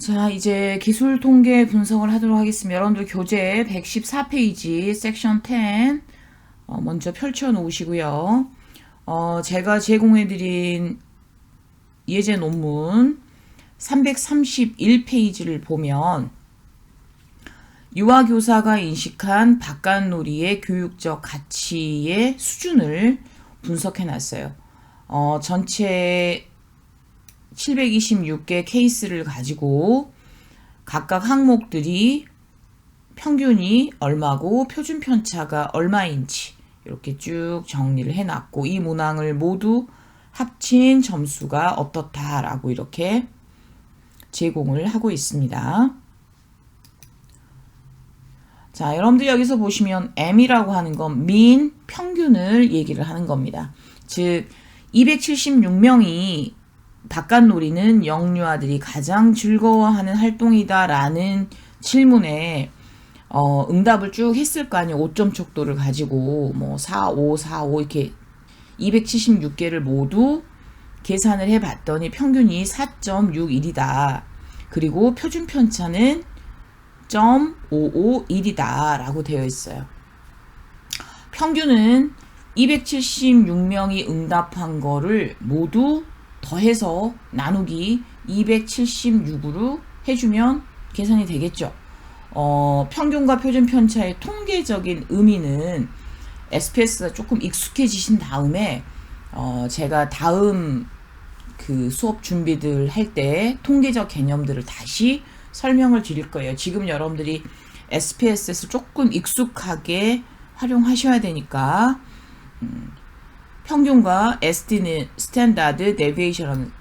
자, 이제 기술 통계 분석을 하도록 하겠습니다. 여러분들 교재 114페이지 섹션 10 먼저 펼쳐 놓으시고요. 제가 제공해드린 예제 논문 331페이지를 보면 유아교사가 인식한 바깥놀이의 교육적 가치의 수준을 분석해 놨어요. 전체 726개 케이스를 가지고 각각 항목들이 평균이 얼마고 표준 편차가 얼마인지 이렇게 쭉 정리를 해놨고, 이 문항을 모두 합친 점수가 어떻다라고 이렇게 제공을 하고 있습니다. 자, 여러분들 여기서 보시면 M이라고 하는 건 mean, 평균을 얘기를 하는 겁니다. 즉 276명이 바깥놀이는 영유아들이 가장 즐거워하는 활동이다 라는 질문에 응답을 쭉 했을 거 아니에요. 5점 척도를 가지고 4, 5, 4, 5 이렇게 276개를 모두 계산을 해봤더니 평균이 4.61이다. 그리고 표준 편차는 0.551이다 라고 되어 있어요. 평균은 276명이 응답한 거를 모두 더해서 나누기 276으로 해주면 계산이 되겠죠. 평균과 표준 편차의 통계적인 의미는 SPS가 조금 익숙해지신 다음에 제가 다음 그 수업 준비들 할 때 통계적 개념들을 다시 설명을 드릴 거예요. 지금 여러분들이 SPSS를 조금 익숙하게 활용하셔야 되니까 평균과 SD는 스탠다드 데비에이션은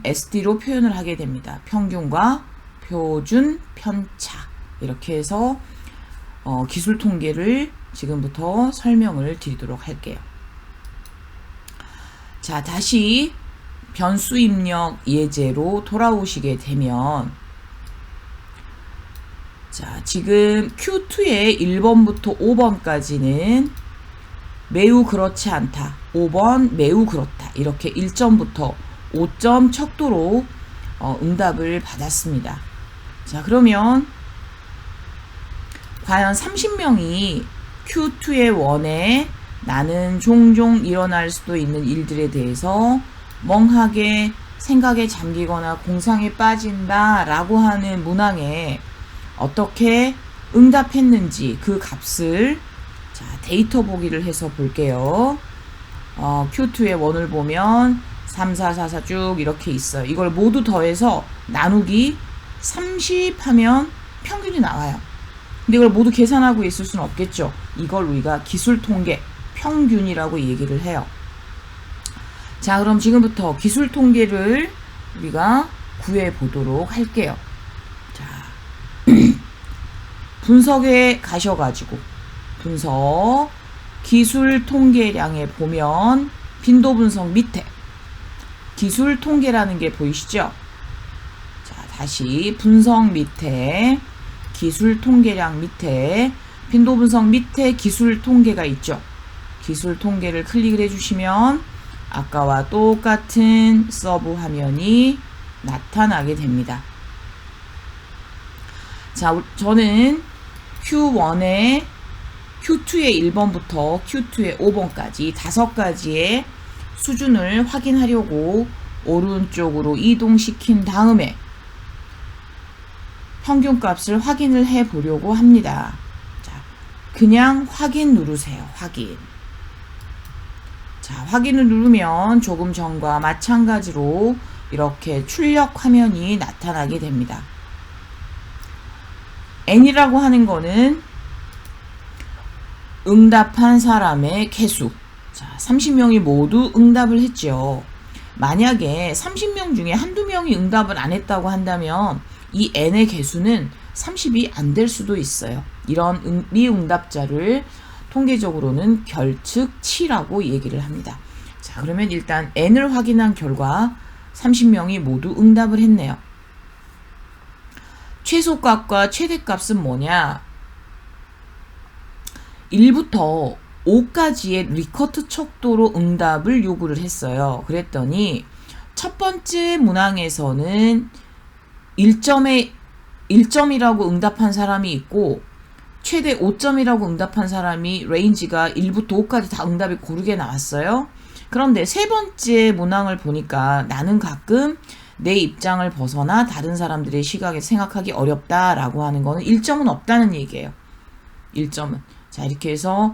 SD로 표현을 하게 됩니다. 평균과 표준 편차 이렇게 해서 기술 통계를 지금부터 설명을 드리도록 할게요. 자, 다시 변수 입력 예제로 돌아오시게 되면, 자, 지금 Q2의 1번부터 5번까지는 매우 그렇지 않다, 5번 매우 그렇다, 이렇게 1점부터 5점 척도로 응답을 받았습니다. 자, 그러면 과연 30명이 Q2의 1에 나는 종종 일어날 수도 있는 일들에 대해서 멍하게 생각에 잠기거나 공상에 빠진다 라고 하는 문항에 어떻게 응답했는지 그 값을 자, 데이터 보기를 해서 볼게요. Q2의 1을 보면 3, 4, 4, 4 쭉 이렇게 있어요. 이걸 모두 더해서 나누기 30 하면 평균이 나와요. 근데 이걸 모두 계산하고 있을 수는 없겠죠. 이걸 우리가 기술 통계 평균이라고 얘기를 해요. 자, 그럼 지금부터 기술 통계를 우리가 구해 보도록 할게요. 자, 분석에 가셔가지고 분석 기술 통계량에 보면 빈도 분석 밑에 기술 통계라는 게 보이시죠? 자, 다시 분석 밑에 기술 통계량 밑에 빈도 분석 밑에 기술 통계가 있죠. 기술 통계를 클릭을 해주시면 아까와 똑같은 서브 화면이 나타나게 됩니다. 자, 저는 Q1에 Q2의 1번부터 Q2의 5번까지 5가지의 수준을 확인하려고 오른쪽으로 이동시킨 다음에 평균값을 확인을 해 보려고 합니다. 자, 그냥 확인 누르세요. 확인. 자, 확인을 누르면 조금 전과 마찬가지로 이렇게 출력 화면이 나타나게 됩니다. N이라고 하는 거는 응답한 사람의 개수. 자, 30명이 모두 응답을 했죠. 만약에 30명 중에 한두 명이 응답을 안 했다고 한다면 이 N의 개수는 30이 안 될 수도 있어요. 이런 미응답자를 통계적으로는 결측치라고 얘기를 합니다. 자, 그러면 일단 N을 확인한 결과 30명이 모두 응답을 했네요. 최소값과 최대값은 뭐냐? 1부터 5까지의 리커트 척도로 응답을 요구를 했어요. 그랬더니 첫 번째 문항에서는 1점에 1점이라고 응답한 사람이 있고 최대 5점이라고 응답한 사람이 레인지가 1부터 5까지 다 응답이 고르게 나왔어요. 그런데 세 번째 문항을 보니까 나는 가끔 내 입장을 벗어나 다른 사람들의 시각에 생각하기 어렵다라고 하는 거는 1점은 없다는 얘기예요. 1점은. 자, 이렇게 해서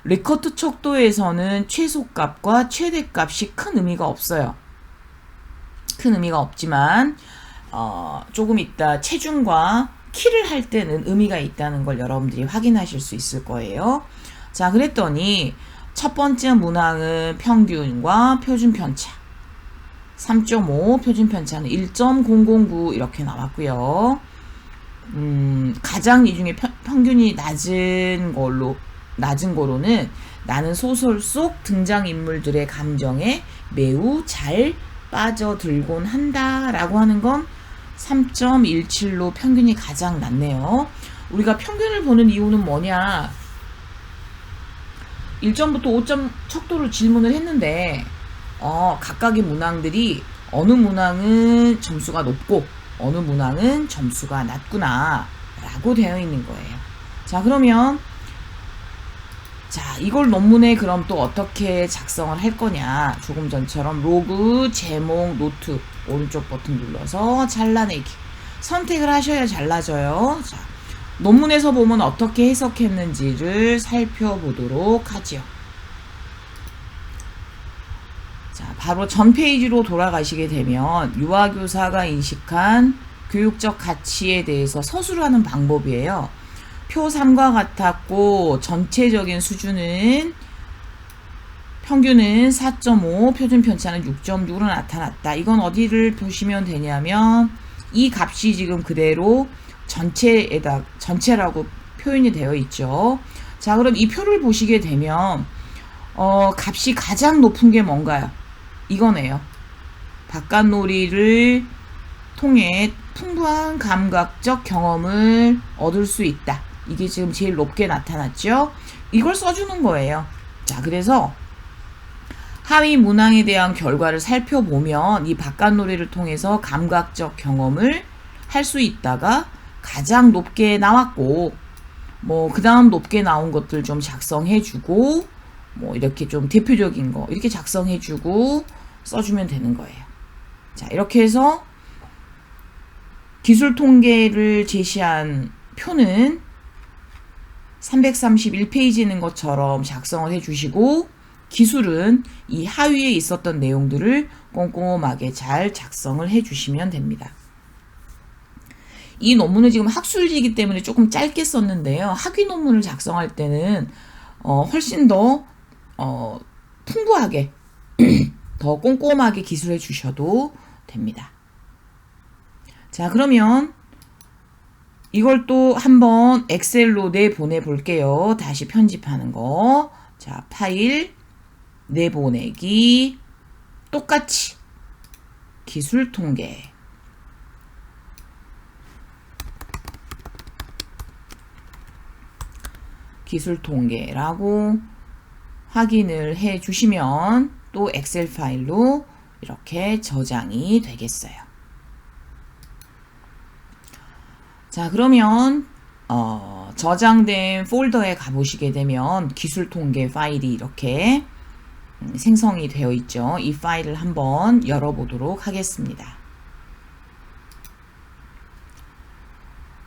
리커트 척도에서는 최소값과 최대값이 큰 의미가 없어요. 큰 의미가 없지만 조금 이따 체중과 키를 할 때는 의미가 있다는 걸 여러분들이 확인하실 수 있을 거예요. 자, 그랬더니 첫 번째 문항은 평균과 표준 편차 3.5, 표준 편차는 1.009 이렇게 나왔고요. 가장 이 중에 평균이 낮은 거로는 나는 소설 속 등장인물들의 감정에 매우 잘 빠져들곤 한다 라고 하는 건 3.17로 평균이 가장 낮네요. 우리가 평균을 보는 이유는 뭐냐? 1점부터 5점 척도로 질문을 했는데 각각의 문항들이 어느 문항은 점수가 높고 어느 문항은 점수가 낮구나 라고 되어 있는 거예요. 자, 그러면 이걸 논문에 그럼 또 어떻게 작성을 할 거냐? 조금 전처럼 로그, 제목, 노트 오른쪽 버튼 눌러서 잘라내기 선택을 하셔야 잘라져요. 자, 논문에서 보면 어떻게 해석했는지를 살펴보도록 하지요. 자, 바로 전 페이지로 돌아가시게 되면 유아교사가 인식한 교육적 가치에 대해서 서술하는 방법이에요. 표 3과 같았고 전체적인 수준은 평균은 4.5, 표준 편차는 6.6으로 나타났다. 이건 어디를 보시면 되냐면 이 값이 지금 그대로 전체라고 표현이 되어 있죠. 자, 그럼 이 표를 보시게 되면 값이 가장 높은 게 뭔가요? 이거네요. 바깥놀이를 통해 풍부한 감각적 경험을 얻을 수 있다. 이게 지금 제일 높게 나타났죠. 이걸 써주는 거예요. 자, 그래서 하위 문항에 대한 결과를 살펴보면 이 바깥놀이를 통해서 감각적 경험을 할 수 있다가 가장 높게 나왔고 그 다음 높게 나온 것들 좀 작성해주고 이렇게 좀 대표적인 거 이렇게 작성해주고 써주면 되는 거예요. 자, 이렇게 해서 기술 통계를 제시한 표는 331페이지 있는 것처럼 작성을 해주시고 기술은 이 하위에 있었던 내용들을 꼼꼼하게 잘 작성을 해주시면 됩니다. 이 논문은 지금 학술지이기 때문에 조금 짧게 썼는데요. 학위 논문을 작성할 때는 훨씬 더 풍부하게 더 꼼꼼하게 기술해 주셔도 됩니다. 자, 그러면 이걸 또 한번 엑셀로 내보내 볼게요. 다시 편집하는 거. 자, 파일 내보내기 똑같이 기술 통계 기술 통계라고 확인을 해 주시면 또 엑셀 파일로 이렇게 저장이 되겠어요. 자, 그러면 저장된 폴더에 가보시게 되면 기술 통계 파일이 이렇게 생성이 되어 있죠. 이 파일을 한번 열어보도록 하겠습니다.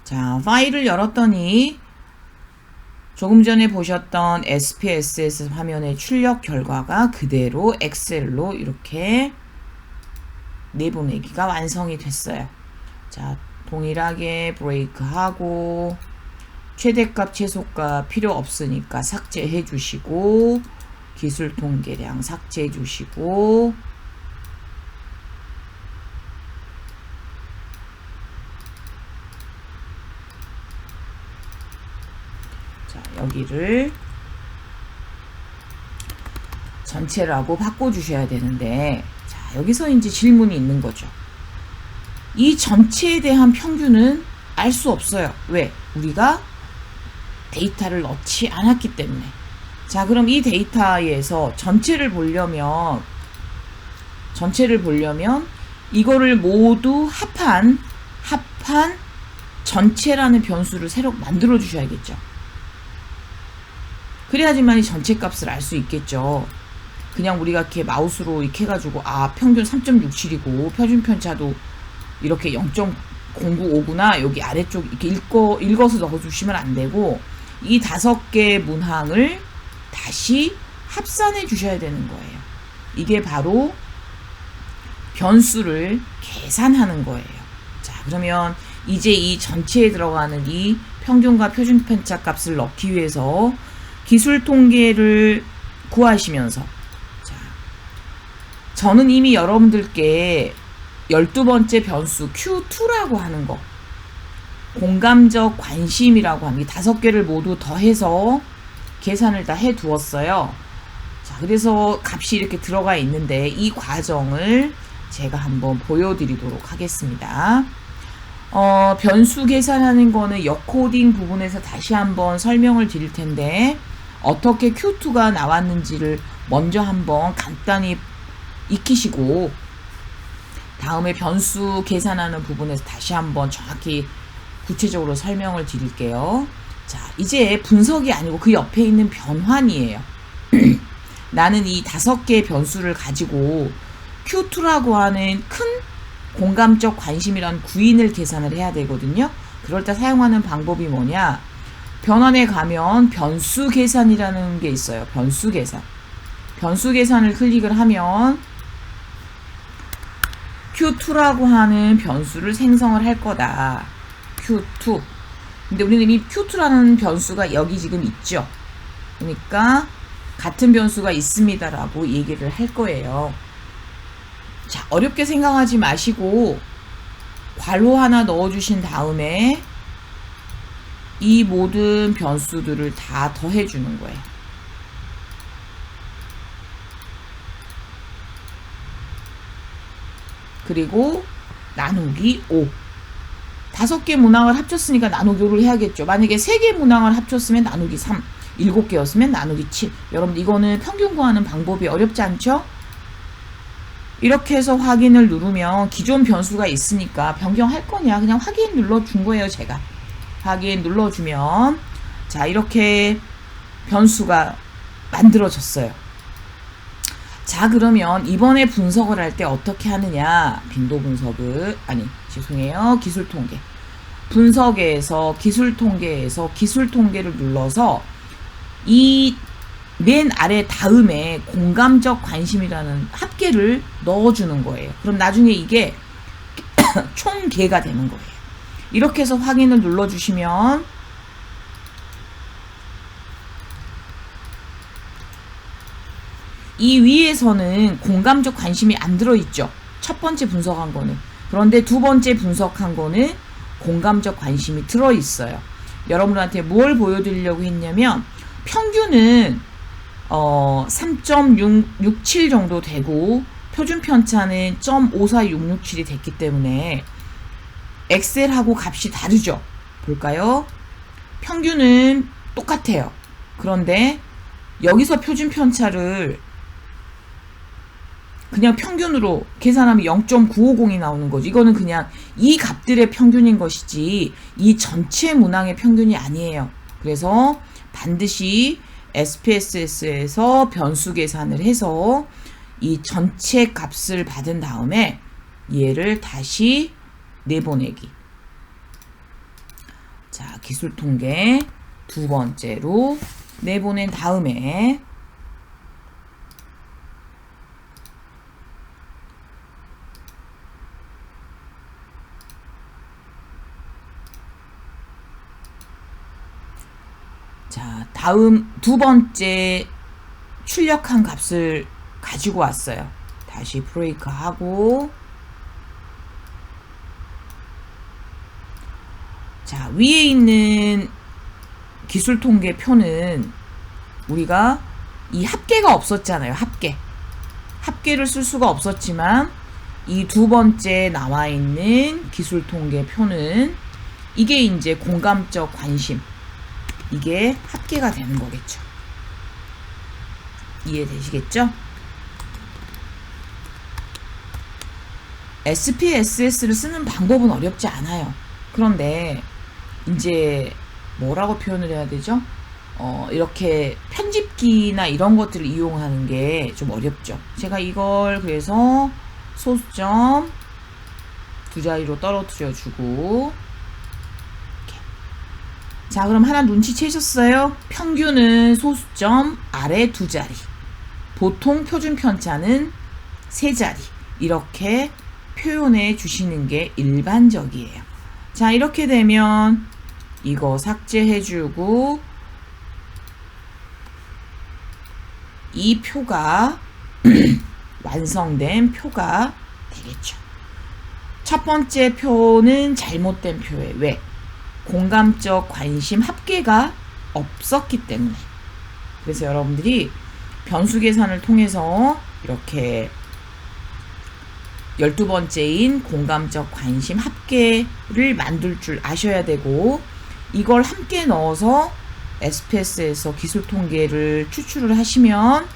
자, 파일을 열었더니 조금 전에 보셨던 SPSS 화면의 출력 결과가 그대로 엑셀로 이렇게 내보내기가 완성이 됐어요. 자, 동일하게 브레이크하고 최대값, 최소값 필요 없으니까 삭제해 주시고 기술 통계량 삭제해 주시고 자, 여기를 전체라고 바꿔주셔야 되는데 자, 여기서 이제 질문이 있는 거죠. 이 전체에 대한 평균은 알 수 없어요. 왜? 우리가 데이터를 넣지 않았기 때문에. 자, 그럼 이 데이터에서 전체를 보려면 이거를 모두 합한 합한 전체라는 변수를 새로 만들어 주셔야겠죠. 그래야지만 이 전체 값을 알 수 있겠죠. 그냥 우리가 이렇게 마우스로 이렇게 해가지고 평균 3.67이고 표준 편차도 이렇게 0.095구나 여기 아래쪽 이렇게 읽어서 넣어주시면 안 되고 이 5개의 문항을 다시 합산해 주셔야 되는 거예요. 이게 바로 변수를 계산하는 거예요. 자, 그러면 이제 이 전체에 들어가는 이 평균과 표준 편차 값을 넣기 위해서 기술 통계를 구하시면서, 자, 저는 이미 여러분들께 12번째 변수 Q2라고 하는 거, 공감적 관심이라고 하는 이 5개를 모두 더해서 계산을 다 해 두었어요. 자, 그래서 값이 이렇게 들어가 있는데 이 과정을 제가 한번 보여드리도록 하겠습니다. 변수 계산하는 거는 역코딩 부분에서 다시 한번 설명을 드릴 텐데 어떻게 Q2가 나왔는지를 먼저 한번 간단히 익히시고 다음에 변수 계산하는 부분에서 다시 한번 정확히 구체적으로 설명을 드릴게요. 자, 이제 분석이 아니고 그 옆에 있는 변환이에요. 나는 이 5개의 변수를 가지고 Q2라고 하는 큰 공감적 관심이란 구인을 계산을 해야 되거든요. 그럴 때 사용하는 방법이 뭐냐? 변환에 가면 변수 계산이라는 게 있어요. 변수 계산. 변수 계산을 클릭을 하면 Q2라고 하는 변수를 생성을 할 거다. Q2. 근데 우리는 이미 Q2라는 변수가 여기 지금 있죠. 그러니까 같은 변수가 있습니다라고 얘기를 할 거예요. 자, 어렵게 생각하지 마시고 괄호 하나 넣어주신 다음에 이 모든 변수들을 다 더해주는 거예요. 그리고 나누기 5. 5개 문항을 합쳤으니까 나누기 5를 해야겠죠. 만약에 3개 문항을 합쳤으면 나누기 3, 7개였으면 나누기 7. 여러분 이거는 평균 구하는 방법이 어렵지 않죠? 이렇게 해서 확인을 누르면 기존 변수가 있으니까 변경할 거냐 그냥 확인 눌러준 거예요. 제가 확인 눌러주면 자, 이렇게 변수가 만들어졌어요. 자, 그러면 이번에 분석을 할 때 어떻게 하느냐, 빈도 분석을 기술 통계 분석에서 기술 통계를 눌러서 이 맨 아래 다음에 공감적 관심이라는 합계를 넣어주는 거예요. 그럼 나중에 이게 총계가 되는 거예요. 이렇게 해서 확인을 눌러주시면 이 위에서는 공감적 관심이 안 들어있죠. 첫 번째 분석한 거는. 그런데 두 번째 분석한 거는 공감적 관심이 들어있어요. 여러분들한테 뭘 보여드리려고 했냐면 평균은 3.67 정도 되고 표준 편차는 0.54667이 됐기 때문에 엑셀하고 값이 다르죠. 볼까요? 평균은 똑같아요. 그런데 여기서 표준 편차를 그냥 평균으로 계산하면 0.950이 나오는 거죠. 이거는 그냥 이 값들의 평균인 것이지 이 전체 문항의 평균이 아니에요. 그래서 반드시 SPSS에서 변수 계산을 해서 이 전체 값을 받은 다음에 얘를 다시 내보내기. 자, 기술 통계 두 번째로 내보낸 다음에 자, 다음 두 번째 출력한 값을 가지고 왔어요. 다시 브레이크 하고 자, 위에 있는 기술 통계 표는 우리가 이 합계가 없었잖아요. 합계를 쓸 수가 없었지만 이 두 번째 나와 있는 기술 통계 표는 이게 이제 공감적 관심, 이게 합계가 되는 거겠죠. 이해되시겠죠? SPSS를 쓰는 방법은 어렵지 않아요. 그런데 이제 뭐라고 표현을 해야 되죠? 이렇게 편집기나 이런 것들을 이용하는 게 좀 어렵죠. 제가 이걸 그래서 소수점 두 자리로 떨어뜨려 주고, 이렇게. 자, 그럼 하나 눈치채셨어요? 평균은 소수점 아래 두 자리, 보통 표준 편차는 세 자리, 이렇게 표현해 주시는 게 일반적이에요. 자, 이렇게 되면 이거 삭제해 주고, 이 표가 완성된 표가 되겠죠. 첫 번째 표는 잘못된 표예요. 왜? 공감적 관심 합계가 없었기 때문에. 그래서 여러분들이 변수 계산을 통해서 이렇게 12번째인 공감적 관심 합계를 만들 줄 아셔야 되고, 이걸 함께 넣어서 SPSS에서 기술 통계를 추출을 하시면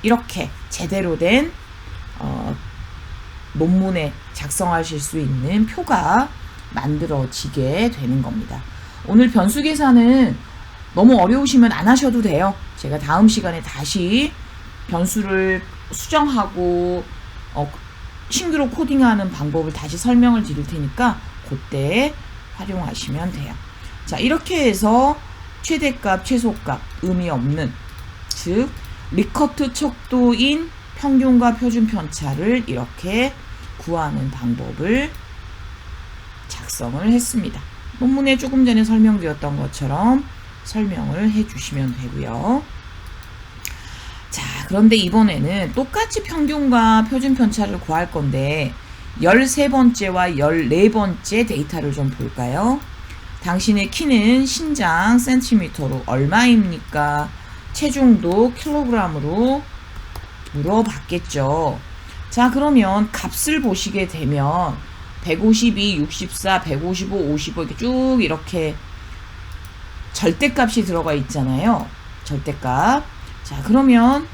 이렇게 제대로 된 논문에 작성하실 수 있는 표가 만들어지게 되는 겁니다. 오늘 변수 계산은 너무 어려우시면 안 하셔도 돼요. 제가 다음 시간에 다시 변수를 수정하고 신규로 코딩하는 방법을 다시 설명을 드릴 테니까 그때 활용하시면 돼요. 자, 이렇게 해서 최대값, 최소값, 의미 없는, 즉 리커트 척도인 평균과 표준 편차를 이렇게 구하는 방법을 작성을 했습니다. 논문에 조금 전에 설명드렸던 것처럼 설명을 해주시면 되고요. 자, 그런데 이번에는 똑같이 평균과 표준 편차를 구할 건데 13번째와 14번째 데이터를 좀 볼까요? 당신의 키는 신장 센티미터로 얼마입니까? 체중도 킬로그램으로 물어봤겠죠. 자, 그러면 값을 보시게 되면 152, 64, 155, 55 이렇게 쭉 이렇게 절대값이 들어가 있잖아요. 절대값. 자, 그러면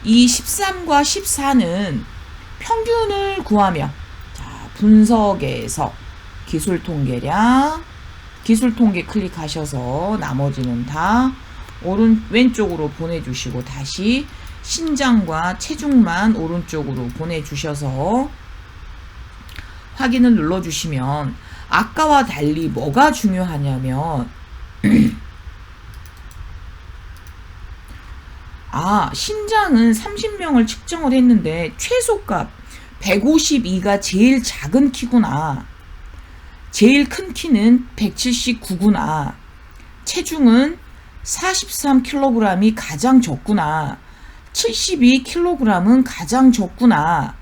이 13과 14는 평균을 구하면, 자, 분석에서 기술 통계량, 기술 통계 클릭하셔서 나머지는 다 왼쪽으로 보내주시고, 다시 신장과 체중만 오른쪽으로 보내주셔서 확인을 눌러주시면, 아까와 달리 뭐가 중요하냐면 신장은 30명을 측정을 했는데 최소값 152가 제일 작은 키구나. 제일 큰 키는 179구나. 체중은 43kg이 가장 적구나. 72kg은 가장 적구나.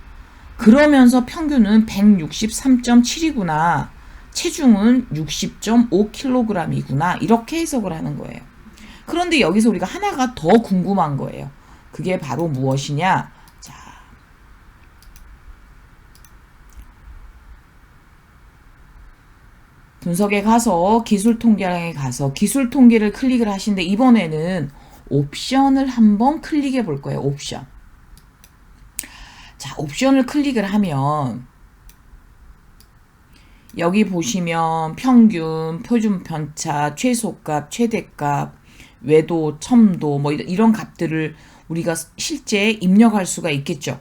그러면서 평균은 163.7이구나. 체중은 60.5kg이구나. 이렇게 해석을 하는 거예요. 그런데 여기서 우리가 하나가 더 궁금한 거예요. 그게 바로 무엇이냐? 자, 분석에 가서 기술 통계량에 가서 기술 통계를 클릭을 하시는데, 이번에는 옵션을 한번 클릭해 볼 거예요. 옵션. 자, 옵션을 클릭을 하면 여기 보시면 평균, 표준 편차, 최소값, 최대값, 외도, 첨도 뭐 이런 값들을 우리가 실제 입력할 수가 있겠죠.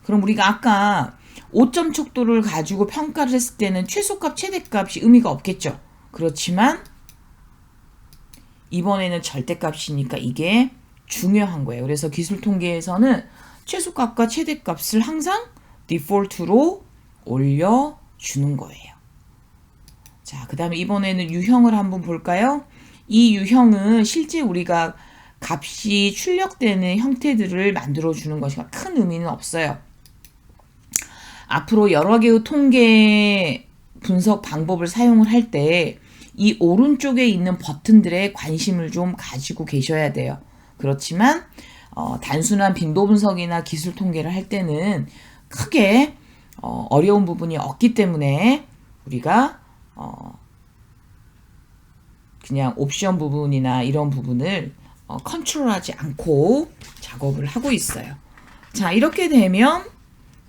그럼 우리가 아까 5점 척도를 가지고 평가를 했을 때는 최소값, 최대값이 의미가 없겠죠. 그렇지만 이번에는 절대값이니까 이게 중요한 거예요. 그래서 기술 통계에서는 최소값과 최대값을 항상 디폴트로 올려주는 거예요. 자, 그 다음에 이번에는 유형을 한번 볼까요? 이 유형은 실제 우리가 값이 출력되는 형태들을 만들어주는 것이니까 큰 의미는 없어요. 앞으로 여러 개의 통계 분석 방법을 사용을 할 때 이 오른쪽에 있는 버튼들에 관심을 좀 가지고 계셔야 돼요. 그렇지만 단순한 빈도 분석이나 기술 통계를 할 때는 크게 어려운 부분이 없기 때문에 우리가 그냥 옵션 부분이나 이런 부분을 컨트롤하지 않고 작업을 하고 있어요. 자, 이렇게 되면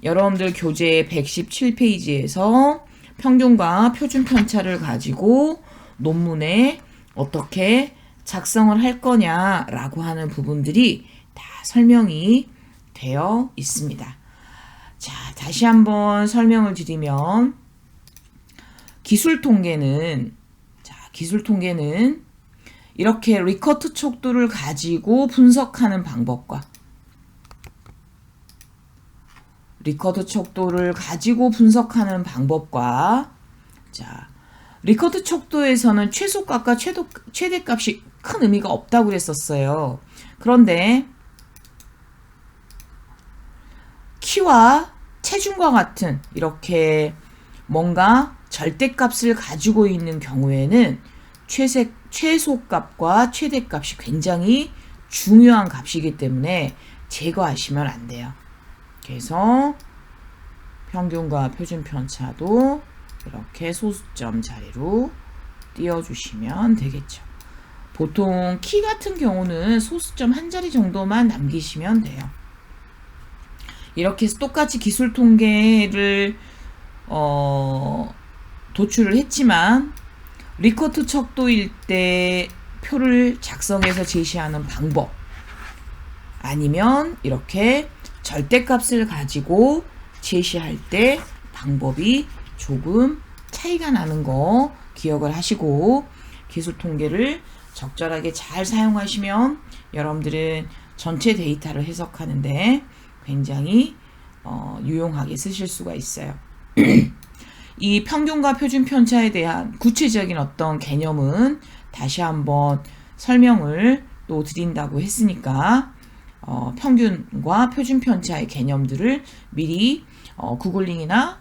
여러분들 교재 117페이지에서 평균과 표준 편차를 가지고 논문에 어떻게 작성을 할 거냐라고 하는 부분들이 다 설명이 되어 있습니다. 자, 다시 한번 설명을 드리면 기술 통계는 이렇게 리커트 척도를 가지고 분석하는 방법과 자, 리커트 척도에서는 최소값과 최대값이 큰 의미가 없다고 그랬었어요. 그런데 키와 체중과 같은 이렇게 뭔가 절대값을 가지고 있는 경우에는 최소값과 최대값이 굉장히 중요한 값이기 때문에 제거하시면 안 돼요. 그래서 평균과 표준 편차도 이렇게 소수점 자리로 띄워주시면 되겠죠. 보통 키 같은 경우는 소수점 한 자리 정도만 남기시면 돼요. 이렇게 해서 똑같이 기술 통계를 도출을 했지만 리커트 척도일 때 표를 작성해서 제시하는 방법, 아니면 이렇게 절대값을 가지고 제시할 때 방법이 조금 차이가 나는 거 기억을 하시고 기술 통계를 적절하게 잘 사용하시면 여러분들은 전체 데이터를 해석하는데 굉장히 유용하게 쓰실 수가 있어요. 이 평균과 표준 편차에 대한 구체적인 어떤 개념은 다시 한번 설명을 또 드린다고 했으니까 평균과 표준 편차의 개념들을 미리 구글링이나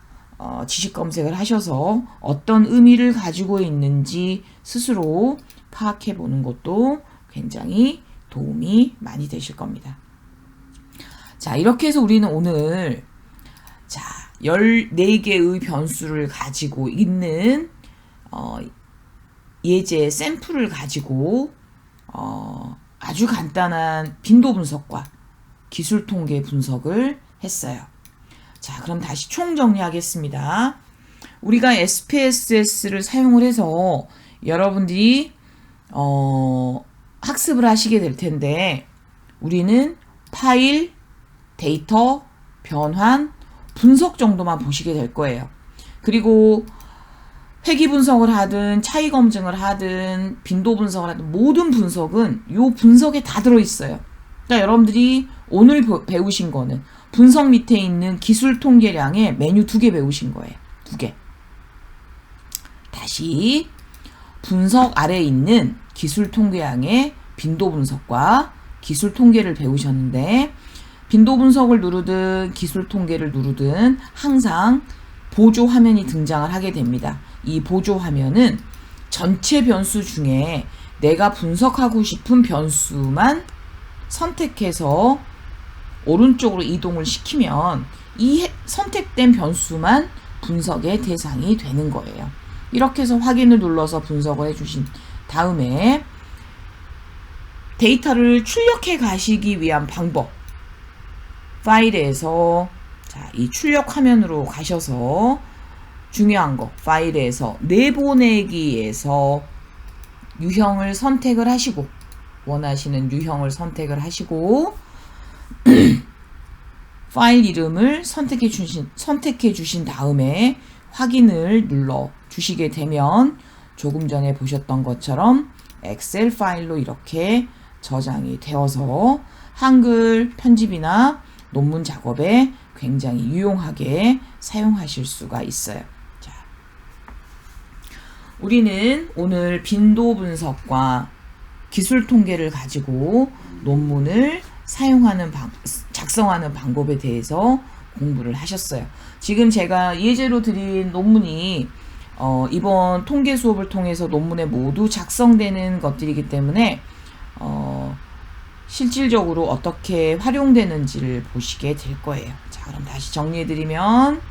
지식 검색을 하셔서 어떤 의미를 가지고 있는지 스스로 파악해 보는 것도 굉장히 도움이 많이 되실 겁니다. 자, 이렇게 해서 우리는 오늘 14개의 변수를 가지고 있는 예제 샘플을 가지고 아주 간단한 빈도 분석과 기술 통계 분석을 했어요. 자, 그럼 다시 총정리하겠습니다. 우리가 SPSS를 사용을 해서 여러분들이 학습을 하시게 될 텐데 우리는 파일, 데이터, 변환, 분석 정도만 보시게 될 거예요. 그리고 회귀 분석을 하든 차이 검증을 하든 빈도 분석을 하든 모든 분석은 이 분석에 다 들어있어요. 그러니까 여러분들이 오늘 배우신 거는 분석 밑에 있는 기술 통계량의 메뉴 2개 배우신 거예요. 2개. 다시 분석 아래에 있는 기술 통계량의 빈도 분석과 기술 통계를 배우셨는데 빈도 분석을 누르든 기술 통계를 누르든 항상 보조 화면이 등장을 하게 됩니다. 이 보조 화면은 전체 변수 중에 내가 분석하고 싶은 변수만 선택해서 오른쪽으로 이동을 시키면 이 선택된 변수만 분석의 대상이 되는 거예요. 이렇게 해서 확인을 눌러서 분석을 해주신 다음에 데이터를 출력해 가시기 위한 방법, 파일에서 이 출력 화면으로 가셔서 중요한 거, 파일에서 내보내기에서 유형을 선택을 하시고 원하시는 유형을 선택을 하시고 파일 이름을 선택해 주신 다음에 확인을 눌러 주시게 되면 조금 전에 보셨던 것처럼 엑셀 파일로 이렇게 저장이 되어서 한글 편집이나 논문 작업에 굉장히 유용하게 사용하실 수가 있어요. 자, 우리는 오늘 빈도 분석과 기술 통계를 가지고 논문을 작성하는 방법에 대해서 공부를 하셨어요. 지금 제가 예제로 드린 논문이 이번 통계 수업을 통해서 논문에 모두 작성되는 것들이기 때문에 실질적으로 어떻게 활용되는지를 보시게 될 거예요. 자, 그럼 다시 정리해드리면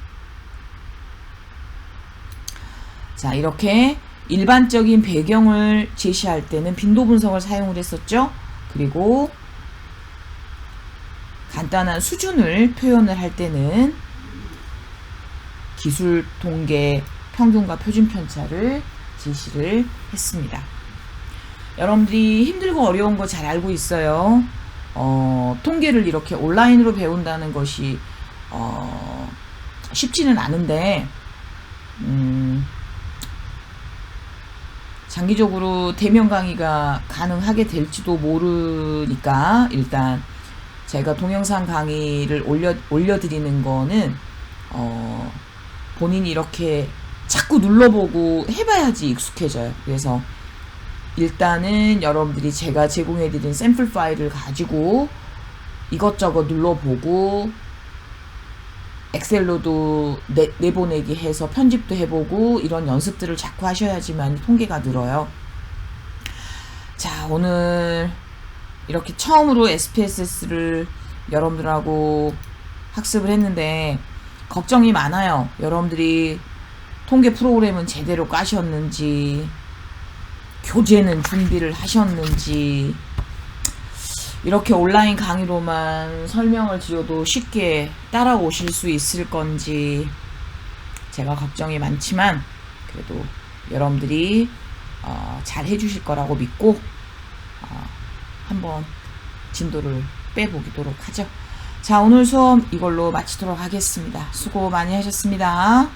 자, 이렇게 일반적인 배경을 제시할 때는 빈도 분석을 사용을 했었죠. 그리고 간단한 수준을 표현을 할 때는 기술 통계 평균과 표준 편차를 제시를 했습니다. 여러분들이 힘들고 어려운 거 잘 알고 있어요. 통계를 이렇게 온라인으로 배운다는 것이 쉽지는 않은데 장기적으로 대면 강의가 가능하게 될지도 모르니까 일단 제가 동영상 강의를 올려드리는 거는 본인이 이렇게 자꾸 눌러보고 해봐야지 익숙해져요. 그래서 일단은 여러분들이 제가 제공해드린 샘플 파일을 가지고 이것저것 눌러보고 엑셀로도 내보내기 해서 편집도 해보고 이런 연습들을 자꾸 하셔야지만 통계가 늘어요. 자, 오늘 이렇게 처음으로 SPSS를 여러분들하고 학습을 했는데 걱정이 많아요. 여러분들이 통계 프로그램은 제대로 까셨는지, 교재는 준비를 하셨는지, 이렇게 온라인 강의로만 설명을 드려도 쉽게 따라오실 수 있을 건지 제가 걱정이 많지만 그래도 여러분들이 잘 해주실 거라고 믿고 한번 진도를 빼보도록 하죠. 자, 오늘 수업 이걸로 마치도록 하겠습니다. 수고 많이 하셨습니다.